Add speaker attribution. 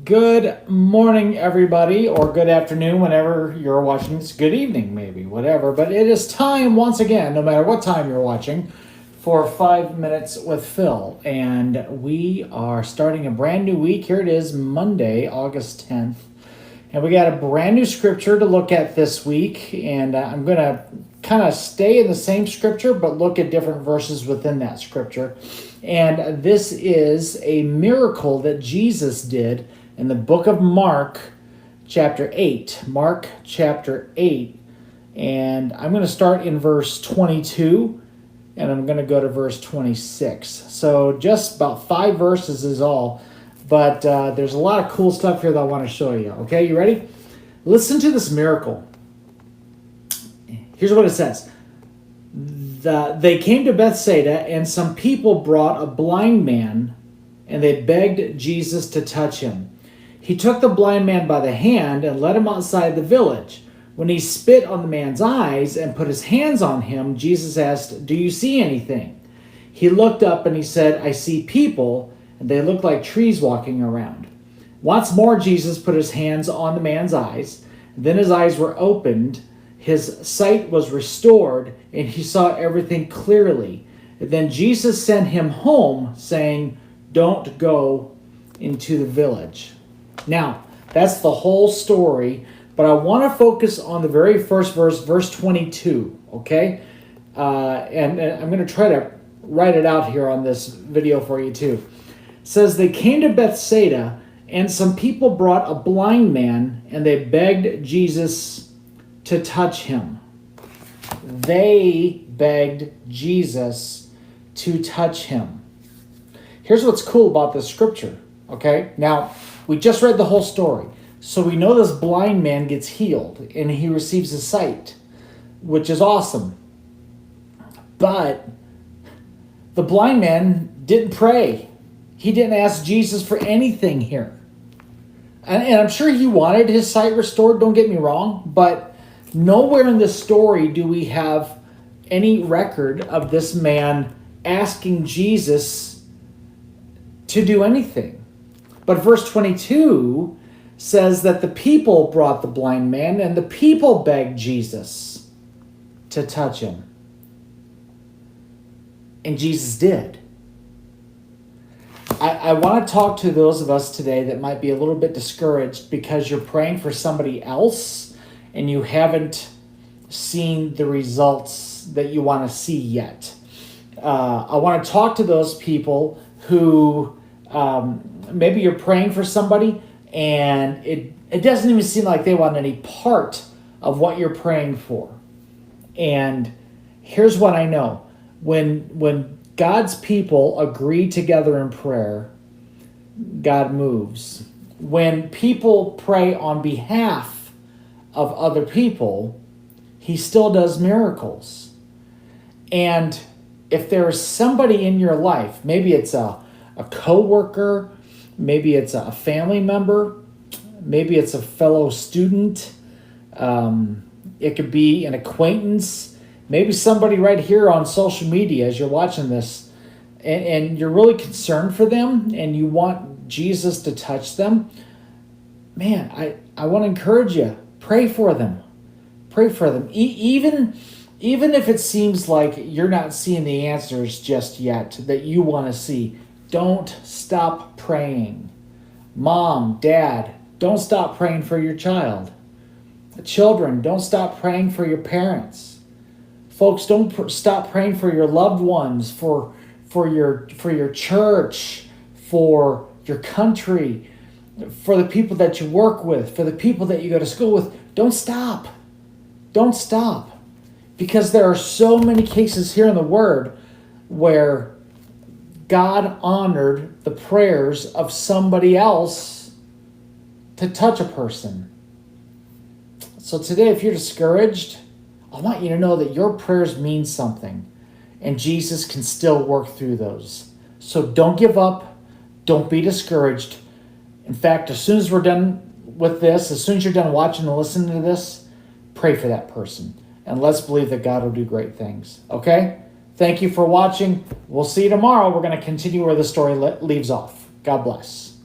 Speaker 1: Good morning, everybody, or good afternoon whenever you're watching this. Good evening, maybe, whatever. But it is time, once again, no matter what time you're watching, for 5 Minutes with Phil. And we are starting a brand new week. Here it is, Monday, August 10th. And we got a brand new scripture to look at this week. And I'm going to kind of stay in the same scripture, but look at different verses within that scripture. And this is a miracle that Jesus did in the book of Mark, chapter 8. Mark, chapter 8. And I'm going to start in verse 22, and I'm going to go to verse 26. So just about 5 verses is all. But there's a lot of cool stuff here that I want to show you. Okay, you ready? Listen to this miracle. Here's what it says. They came to Bethsaida, and some people brought a blind man, and they begged Jesus to touch him. He took the blind man by the hand and led him outside the village. When he spit on the man's eyes and put his hands on him, Jesus asked, "Do you see anything?" He looked up and he said, "I see people, and they look like trees walking around." Once more, Jesus put his hands on the man's eyes. Then his eyes were opened, his sight was restored, and he saw everything clearly. And then Jesus sent him home, saying, "Don't go into the village." Now, that's the whole story, but I want to focus on the very first verse, verse 22, okay? And I'm going to try to write it out here on this video for you too. It says, they came to Bethsaida, and some people brought a blind man, and they begged Jesus to touch him. They begged Jesus to touch him. Here's what's cool about this scripture, okay? Now, we just read the whole story. So we know this blind man gets healed, and he receives his sight, which is awesome. But the blind man didn't pray. He didn't ask Jesus for anything here. And I'm sure he wanted his sight restored, don't get me wrong, but nowhere in this story do we have any record of this man asking Jesus to do anything. But verse 22 says that the people brought the blind man, and the people begged Jesus to touch him. And Jesus did. I want to talk to those of us today that might be a little bit discouraged because you're praying for somebody else and you haven't seen the results that you want to see yet. I want to talk to those people who maybe you're praying for somebody and it doesn't even seem like they want any part of what you're praying for. And here's what I know. When God's people agree together in prayer, God moves. When people pray on behalf of other people, he still does miracles. And if there is somebody in your life, maybe it's a coworker, maybe it's a family member, maybe it's a fellow student, it could be an acquaintance, maybe somebody right here on social media as you're watching this, and you're really concerned for them and you want Jesus to touch them. Man, I want to encourage you, pray for them. Pray for them. Even if it seems like you're not seeing the answers just yet that you want to see, don't stop praying. Mom, Dad, don't stop praying for your child. Children, don't stop praying for your parents. Folks, don't stop praying for your loved ones, for your church, for your country, for the people that you work with, for the people that you go to school with. Don't stop. Don't stop. Because there are so many cases here in the Word where God honored the prayers of somebody else to touch a person. So today, if you're discouraged, I want you to know that your prayers mean something, and Jesus can still work through those. So don't give up. Don't be discouraged. In fact, as soon as we're done with this, as soon as you're done watching and listening to this, pray for that person. And let's believe that God will do great things. Okay? Thank you for watching. We'll see you tomorrow. We're going to continue where the story leaves off. God bless.